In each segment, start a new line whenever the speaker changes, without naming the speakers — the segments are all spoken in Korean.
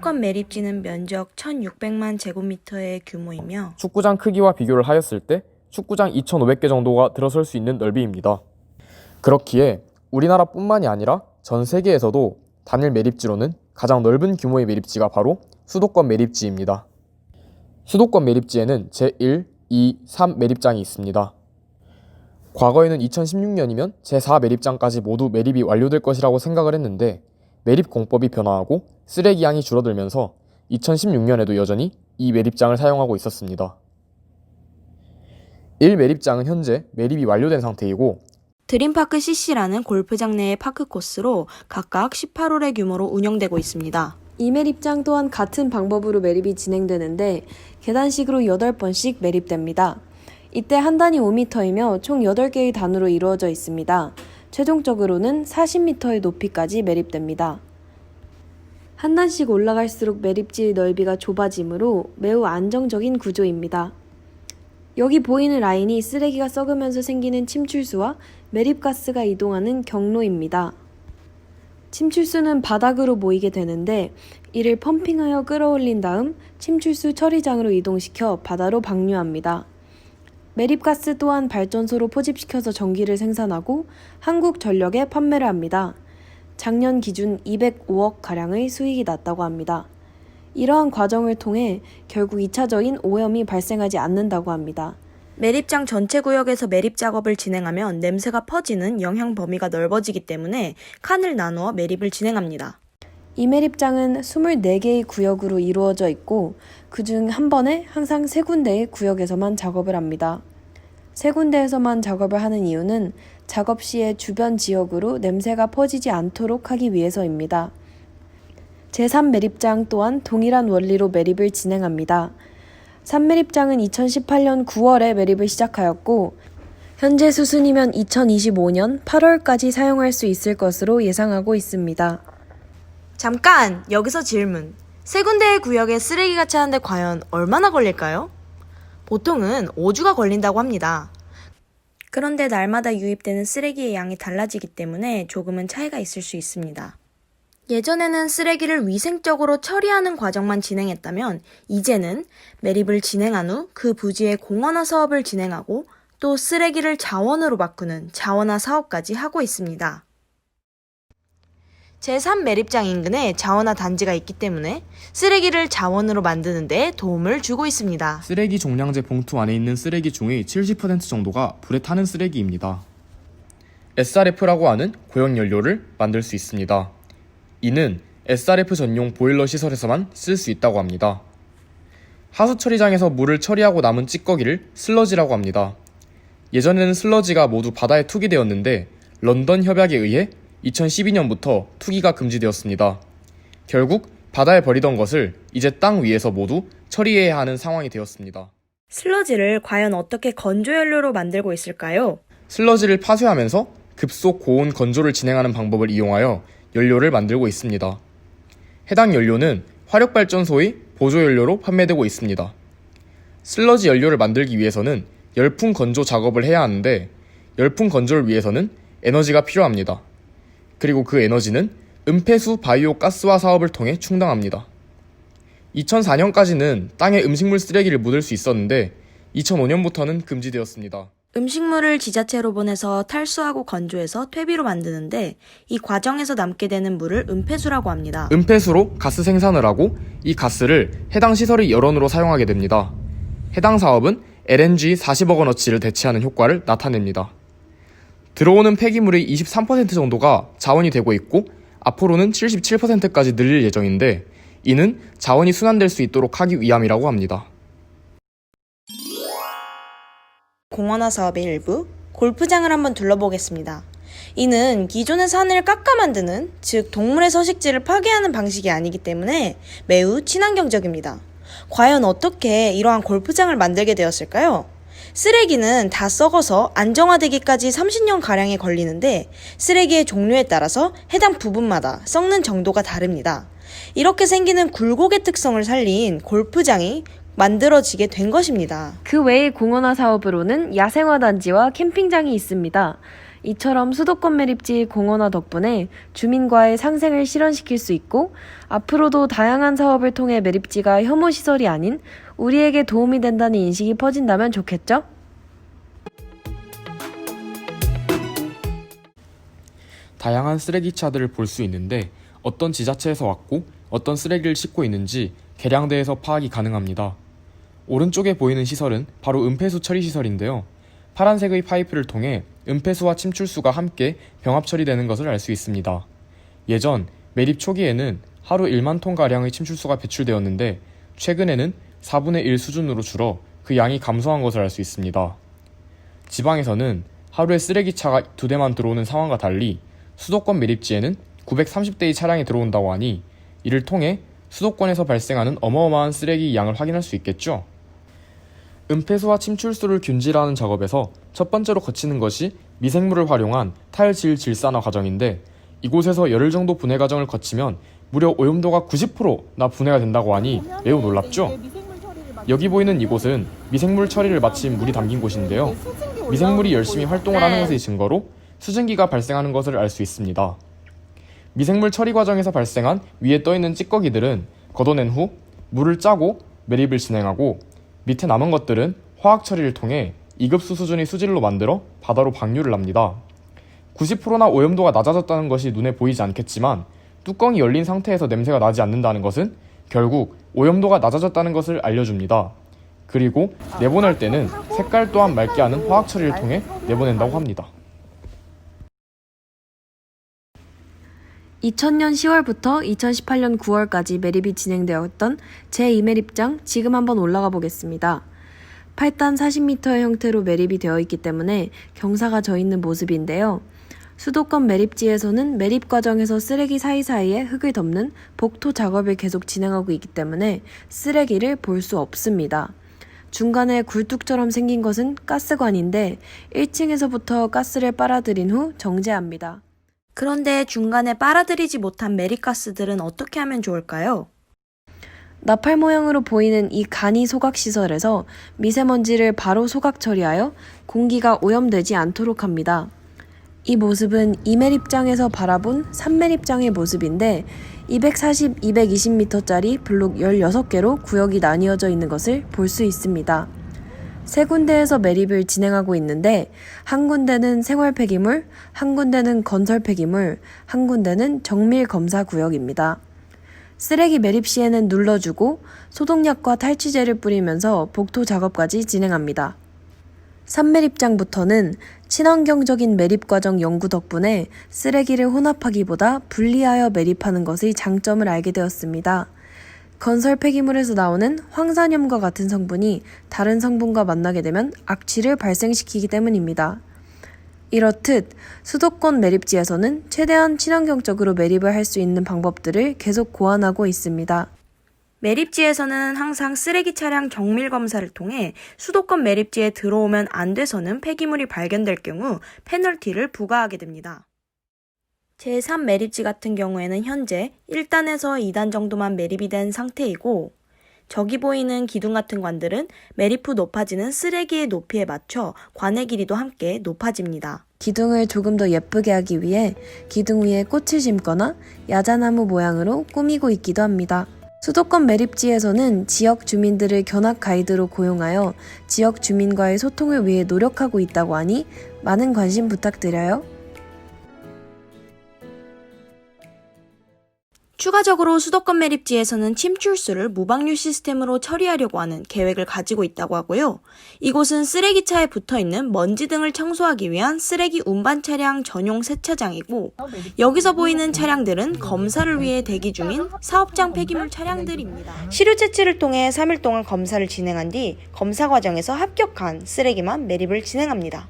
수도권 매립지는 면적 1,600만 제곱미터의 규모이며
축구장 크기와 비교를 하였을 때 축구장 2,500개 정도가 들어설 수 있는 넓이입니다. 그렇기에 우리나라뿐만이 아니라 전 세계에서도 단일 매립지로는 가장 넓은 규모의 매립지가 바로 수도권 매립지입니다. 수도권 매립지에는 제1, 2, 3 매립장이 있습니다. 과거에는 2016년이면 제4 매립장까지 모두 매립이 완료될 것이라고 생각을 했는데 매립 공법이 변화하고 쓰레기 양이 줄어들면서 2016년에도 여전히 이 매립장을 사용하고 있었습니다. 1 매립장은 현재 매립이 완료된 상태이고
드림파크 CC라는 골프장 내의 파크 코스로 각각 18홀의 규모로 운영되고 있습니다.
이 매립장 또한 같은 방법으로 매립이 진행되는데 계단식으로 8번씩 매립됩니다. 이때 한 단이 5m이며 총 8개의 단으로 이루어져 있습니다. 최종적으로는 40m의 높이까지 매립됩니다. 한 단씩 올라갈수록 매립지의 넓이가 좁아지므로 매우 안정적인 구조입니다. 여기 보이는 라인이 쓰레기가 썩으면서 생기는 침출수와 매립가스가 이동하는 경로입니다. 침출수는 바닥으로 모이게 되는데 이를 펌핑하여 끌어올린 다음 침출수 처리장으로 이동시켜 바다로 방류합니다. 매립가스 또한 발전소로 포집시켜서 전기를 생산하고 한국전력에 판매를 합니다. 작년 기준 205억가량의 수익이 났다고 합니다. 이러한 과정을 통해 결국 2차적인 오염이 발생하지 않는다고 합니다.
매립장 전체 구역에서 매립 작업을 진행하면 냄새가 퍼지는 영향 범위가 넓어지기 때문에 칸을 나누어 매립을 진행합니다.
이 매립장은 24개의 구역으로 이루어져 있고 그중 한 번에 항상 3군데의 구역에서만 작업을 합니다. 3군데에서만 작업을 하는 이유는 작업 시에 주변 지역으로 냄새가 퍼지지 않도록 하기 위해서입니다. 제3 매립장 또한 동일한 원리로 매립을 진행합니다. 3매립장은 2018년 9월에 매립을 시작하였고 현재 수순이면 2025년 8월까지 사용할 수 있을 것으로 예상하고 있습니다.
잠깐! 여기서 질문. 3군데의 구역에 쓰레기가 차는데 과연 얼마나 걸릴까요? 보통은 5주가 걸린다고 합니다. 그런데 날마다 유입되는 쓰레기의 양이 달라지기 때문에 조금은 차이가 있을 수 있습니다. 예전에는 쓰레기를 위생적으로 처리하는 과정만 진행했다면 이제는 매립을 진행한 후 그 부지에 공원화 사업을 진행하고 또 쓰레기를 자원으로 바꾸는 자원화 사업까지 하고 있습니다. 제3 매립장 인근에 자원화 단지가 있기 때문에 쓰레기를 자원으로 만드는 데 도움을 주고 있습니다.
쓰레기 종량제 봉투 안에 있는 쓰레기 중의 70% 정도가 불에 타는 쓰레기입니다. SRF라고 하는 고형연료를 만들 수 있습니다. 이는 SRF 전용 보일러 시설에서만 쓸 수 있다고 합니다. 하수 처리장에서 물을 처리하고 남은 찌꺼기를 슬러지라고 합니다. 예전에는 슬러지가 모두 바다에 투기되었는데 런던 협약에 의해 2012년부터 투기가 금지되었습니다. 결국 바다에 버리던 것을 이제 땅 위에서 모두 처리해야 하는 상황이 되었습니다.
슬러지를 과연 어떻게 건조연료로 만들고 있을까요?
슬러지를 파쇄하면서 급속 고온 건조를 진행하는 방법을 이용하여 연료를 만들고 있습니다. 해당 연료는 화력발전소의 보조연료로 판매되고 있습니다. 슬러지 연료를 만들기 위해서는 열풍 건조 작업을 해야 하는데 열풍 건조를 위해서는 에너지가 필요합니다. 그리고 그 에너지는 은폐수 바이오 가스화 사업을 통해 충당합니다. 2004년까지는 땅에 음식물 쓰레기를 묻을 수 있었는데 2005년부터는 금지되었습니다.
음식물을 지자체로 보내서 탈수하고 건조해서 퇴비로 만드는데 이 과정에서 남게 되는 물을 은폐수라고 합니다.
은폐수로 가스 생산을 하고 이 가스를 해당 시설의 열원으로 사용하게 됩니다. 해당 사업은 LNG 40억 원어치를 대체하는 효과를 나타냅니다. 들어오는 폐기물의 23% 정도가 자원이 되고 있고 앞으로는 77%까지 늘릴 예정인데 이는 자원이 순환될 수 있도록 하기 위함이라고 합니다.
공원화 사업의 일부, 골프장을 한번 둘러보겠습니다. 이는 기존의 산을 깎아 만드는, 즉 동물의 서식지를 파괴하는 방식이 아니기 때문에 매우 친환경적입니다. 과연 어떻게 이러한 골프장을 만들게 되었을까요? 쓰레기는 다 썩어서 안정화되기까지 30년가량이 걸리는데 쓰레기의 종류에 따라서 해당 부분마다 썩는 정도가 다릅니다. 이렇게 생기는 굴곡의 특성을 살린 골프장이 만들어지게 된 것입니다.
그 외의 공원화 사업으로는 야생화 단지와 캠핑장이 있습니다. 이처럼 수도권 매립지 공원화 덕분에 주민과의 상생을 실현시킬 수 있고 앞으로도 다양한 사업을 통해 매립지가 혐오시설이 아닌 우리에게 도움이 된다는 인식이 퍼진다면 좋겠죠?
다양한 쓰레기차들을 볼 수 있는데 어떤 지자체에서 왔고 어떤 쓰레기를 싣고 있는지 계량대에서 파악이 가능합니다. 오른쪽에 보이는 시설은 바로 은폐수 처리 시설인데요. 파란색의 파이프를 통해 은폐수와 침출수가 함께 병합 처리되는 것을 알 수 있습니다. 예전 매립 초기에는 하루 1만 톤가량의 침출수가 배출되었는데 최근에는 4분의 1 수준으로 줄어 그 양이 감소한 것을 알 수 있습니다. 지방에서는 하루에 쓰레기차가 2대만 들어오는 상황과 달리 수도권 매립지에는 930대의 차량이 들어온다고 하니 이를 통해 수도권에서 발생하는 어마어마한 쓰레기 양을 확인할 수 있겠죠. 은폐수와 침출수를 균질하는 작업에서 첫 번째로 거치는 것이 미생물을 활용한 탈질 질산화 과정인데 이곳에서 열흘 정도 분해 과정을 거치면 무려 오염도가 90%나 분해가 된다고 하니 매우 놀랍죠? 여기 보이는 이곳은 미생물 처리를 마친 물이 담긴 곳인데요. 미생물이 열심히 활동을 하는 것의 증거로 수증기가 발생하는 것을 알 수 있습니다. 미생물 처리 과정에서 발생한 위에 떠있는 찌꺼기들은 걷어낸 후 물을 짜고 매립을 진행하고 밑에 남은 것들은 화학 처리를 통해 2급수 수준의 수질로 만들어 바다로 방류를 합니다. 90%나 오염도가 낮아졌다는 것이 눈에 보이지 않겠지만 뚜껑이 열린 상태에서 냄새가 나지 않는다는 것은 결국 오염도가 낮아졌다는 것을 알려줍니다. 그리고 내보낼 때는 색깔 또한 맑게 하는 화학 처리를 통해 내보낸다고 합니다.
2000년 10월부터 2018년 9월까지 매립이 진행되었던 제2매립장 지금 한번 올라가 보겠습니다. 8단 40m의 형태로 매립이 되어 있기 때문에 경사가 져 있는 모습인데요. 수도권 매립지에서는 매립 과정에서 쓰레기 사이사이에 흙을 덮는 복토 작업을 계속 진행하고 있기 때문에 쓰레기를 볼 수 없습니다. 중간에 굴뚝처럼 생긴 것은 가스관인데 1층에서부터 가스를 빨아들인 후 정제합니다.
그런데 중간에 빨아들이지 못한 매립가스들은 어떻게 하면 좋을까요?
나팔 모양으로 보이는 이 간이 소각시설에서 미세먼지를 바로 소각 처리하여 공기가 오염되지 않도록 합니다. 이 모습은 2매립장에서 바라본 3매립장의 모습인데 240, 220m짜리 블록 16개로 구역이 나뉘어져 있는 것을 볼 수 있습니다. 세 군데에서 매립을 진행하고 있는데 한 군데는 생활 폐기물, 한 군데는 건설 폐기물, 한 군데는 정밀 검사 구역입니다. 쓰레기 매립 시에는 눌러주고 소독약과 탈취제를 뿌리면서 복토 작업까지 진행합니다. 3매립장부터는 친환경적인 매립 과정 연구 덕분에 쓰레기를 혼합하기보다 분리하여 매립하는 것의 장점을 알게 되었습니다. 건설 폐기물에서 나오는 황산염과 같은 성분이 다른 성분과 만나게 되면 악취를 발생시키기 때문입니다. 이렇듯 수도권 매립지에서는 최대한 친환경적으로 매립을 할 수 있는 방법들을 계속 고안하고 있습니다.
매립지에서는 항상 쓰레기 차량 정밀 검사를 통해 수도권 매립지에 들어오면 안 돼서는 폐기물이 발견될 경우 페널티를 부과하게 됩니다. 제3 매립지 같은 경우에는 현재 1단에서 2단 정도만 매립이 된 상태이고 저기 보이는 기둥 같은 관들은 매립 후 높아지는 쓰레기의 높이에 맞춰 관의 길이도 함께 높아집니다.
기둥을 조금 더 예쁘게 하기 위해 기둥 위에 꽃을 심거나 야자나무 모양으로 꾸미고 있기도 합니다. 수도권 매립지에서는 지역 주민들을 견학 가이드로 고용하여 지역 주민과의 소통을 위해 노력하고 있다고 하니 많은 관심 부탁드려요.
추가적으로 수도권 매립지에서는 침출수를 무방류 시스템으로 처리하려고 하는 계획을 가지고 있다고 하고요. 이곳은 쓰레기차에 붙어있는 먼지 등을 청소하기 위한 쓰레기 운반 차량 전용 세차장이고 여기서 보이는 차량들은 검사를 위해 대기 중인 사업장 폐기물 차량들입니다. 시료 채취를 통해 3일 동안 검사를 진행한 뒤 검사 과정에서 합격한 쓰레기만 매립을 진행합니다.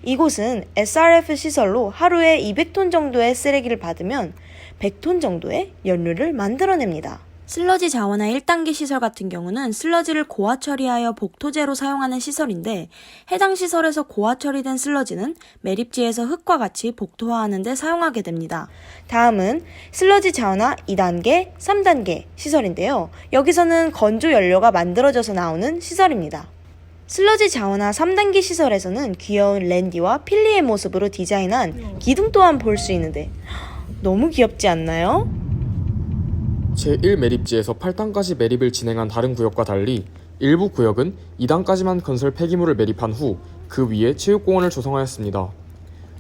이곳은 SRF 시설로 하루에 200톤 정도의 쓰레기를 받으면 100톤 정도의 연료를 만들어냅니다. 슬러지 자원화 1단계 시설 같은 경우는 슬러지를 고화 처리하여 복토제로 사용하는 시설인데 해당 시설에서 고화 처리된 슬러지는 매립지에서 흙과 같이 복토화하는 데 사용하게 됩니다. 다음은 슬러지 자원화 2단계, 3단계 시설인데요. 여기서는 건조 연료가 만들어져서 나오는 시설입니다. 슬러지 자원화 3단계 시설에서는 귀여운 랜디와 필리의 모습으로 디자인한 기둥 또한 볼 수 있는데 너무 귀엽지 않나요?
제1 매립지에서 8단까지 매립을 진행한 다른 구역과 달리 일부 구역은 2단까지만 건설 폐기물을 매립한 후 그 위에 체육공원을 조성하였습니다.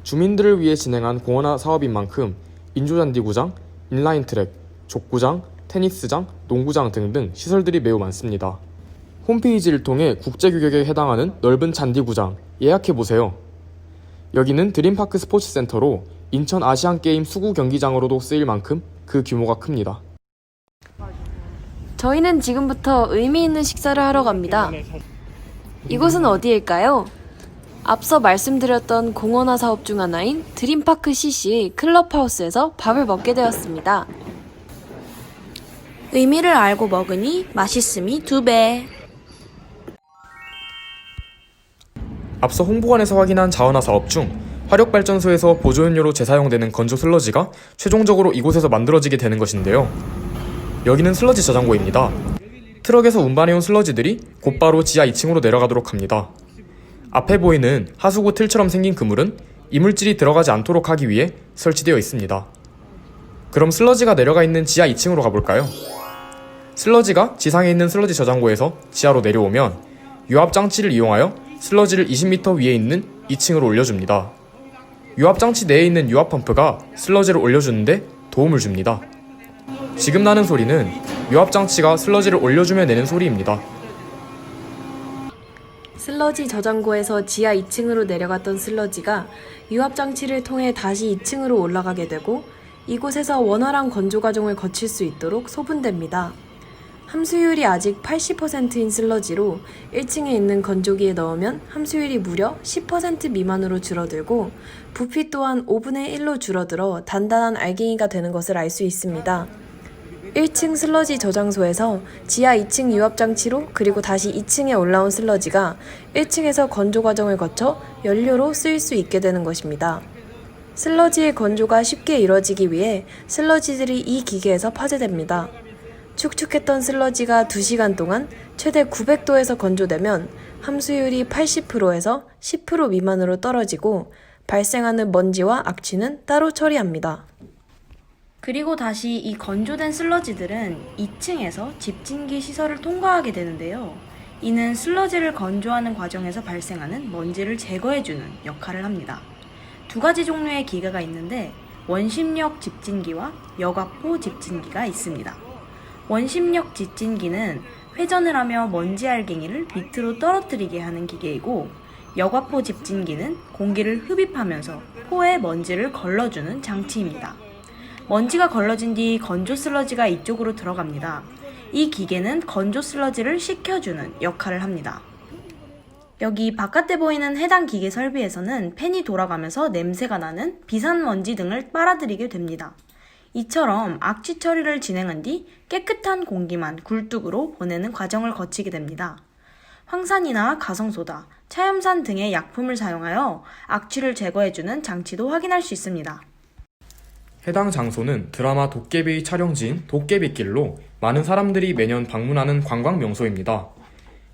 주민들을 위해 진행한 공원화 사업인 만큼 인조잔디구장, 인라인트랙, 족구장, 테니스장, 농구장 등등 시설들이 매우 많습니다. 홈페이지를 통해 국제규격에 해당하는 넓은 잔디구장 예약해보세요. 여기는 드림파크 스포츠센터로 인천 아시안게임 수구 경기장으로도 쓰일 만큼 그 규모가 큽니다.
저희는 지금부터 의미 있는 식사를 하러 갑니다. 이곳은 어디일까요? 앞서 말씀드렸던 공원화 사업 중 하나인 드림파크 CC 클럽하우스에서 밥을 먹게 되었습니다.
의미를 알고 먹으니 맛있음이 2배.
앞서 홍보관에서 확인한 자원화 사업 중 화력발전소에서 보조연료로 재사용되는 건조 슬러지가 최종적으로 이곳에서 만들어지게 되는 것인데요. 여기는 슬러지 저장고입니다. 트럭에서 운반해온 슬러지들이 곧바로 지하 2층으로 내려가도록 합니다. 앞에 보이는 하수구 틀처럼 생긴 그물은 이물질이 들어가지 않도록 하기 위해 설치되어 있습니다. 그럼 슬러지가 내려가 있는 지하 2층으로 가볼까요? 슬러지가 지상에 있는 슬러지 저장고에서 지하로 내려오면 유압장치를 이용하여 슬러지를 20m 위에 있는 2층으로 올려줍니다. 유압장치 내에 있는 유압펌프가 슬러지를 올려주는데 도움을 줍니다. 지금 나는 소리는 유압장치가 슬러지를 올려주며 내는 소리입니다.
슬러지 저장고에서 지하 2층으로 내려갔던 슬러지가 유압장치를 통해 다시 2층으로 올라가게 되고 이곳에서 원활한 건조 과정을 거칠 수 있도록 소분됩니다. 함수율이 아직 80%인 슬러지로 1층에 있는 건조기에 넣으면 함수율이 무려 10% 미만으로 줄어들고 부피 또한 5분의 1로 줄어들어 단단한 알갱이가 되는 것을 알 수 있습니다. 1층 슬러지 저장소에서 지하 2층 유압장치로 그리고 다시 2층에 올라온 슬러지가 1층에서 건조 과정을 거쳐 연료로 쓰일 수 있게 되는 것입니다. 슬러지의 건조가 쉽게 이루어지기 위해 슬러지들이 이 기계에서 파쇄됩니다. 축축했던 슬러지가 2시간 동안 최대 900도에서 건조되면 함수율이 80%에서 10% 미만으로 떨어지고 발생하는 먼지와 악취는 따로 처리합니다.
그리고 다시 이 건조된 슬러지들은 2층에서 집진기 시설을 통과하게 되는데요. 이는 슬러지를 건조하는 과정에서 발생하는 먼지를 제거해주는 역할을 합니다. 2가지 종류의 기계가 있는데 원심력 집진기와 여과포 집진기가 있습니다. 원심력 집진기는 회전을 하며 먼지 알갱이를 밑으로 떨어뜨리게 하는 기계이고 여과포 집진기는 공기를 흡입하면서 포에 먼지를 걸러주는 장치입니다. 먼지가 걸러진 뒤 건조 슬러지가 이쪽으로 들어갑니다. 이 기계는 건조 슬러지를 식혀주는 역할을 합니다. 여기 바깥에 보이는 해당 기계 설비에서는 팬이 돌아가면서 냄새가 나는 비산먼지 등을 빨아들이게 됩니다. 이처럼 악취 처리를 진행한 뒤 깨끗한 공기만 굴뚝으로 보내는 과정을 거치게 됩니다. 황산이나 가성소다, 차염산 등의 약품을 사용하여 악취를 제거해주는 장치도 확인할 수 있습니다.
해당 장소는 드라마 도깨비 촬영지인 도깨비길로 많은 사람들이 매년 방문하는 관광 명소입니다.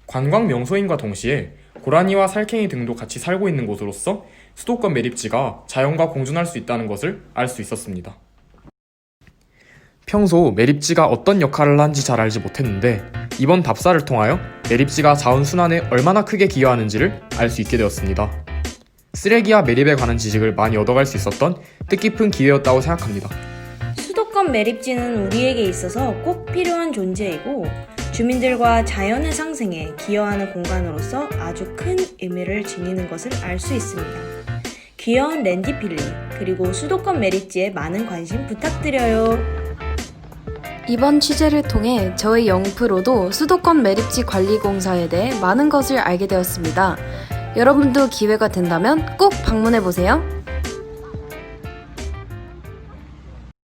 관광 명소임과 동시에 고라니와 살쾡이 등도 같이 살고 있는 곳으로서 수도권 매립지가 자연과 공존할 수 있다는 것을 알 수 있었습니다. 평소 매립지가 어떤 역할을 하는지 잘 알지 못했는데 이번 답사를 통하여 매립지가 자원순환에 얼마나 크게 기여하는지를 알 수 있게 되었습니다. 쓰레기와 매립에 관한 지식을 많이 얻어갈 수 있었던 뜻깊은 기회였다고 생각합니다.
수도권 매립지는 우리에게 있어서 꼭 필요한 존재이고 주민들과 자연의 상생에 기여하는 공간으로서 아주 큰 의미를 지니는 것을 알 수 있습니다. 귀여운 랜디필리 그리고 수도권 매립지에 많은 관심 부탁드려요.
이번 취재를 통해 저희 영프로도 수도권 매립지 관리공사에 대해 많은 것을 알게 되었습니다. 여러분도 기회가 된다면 꼭 방문해보세요.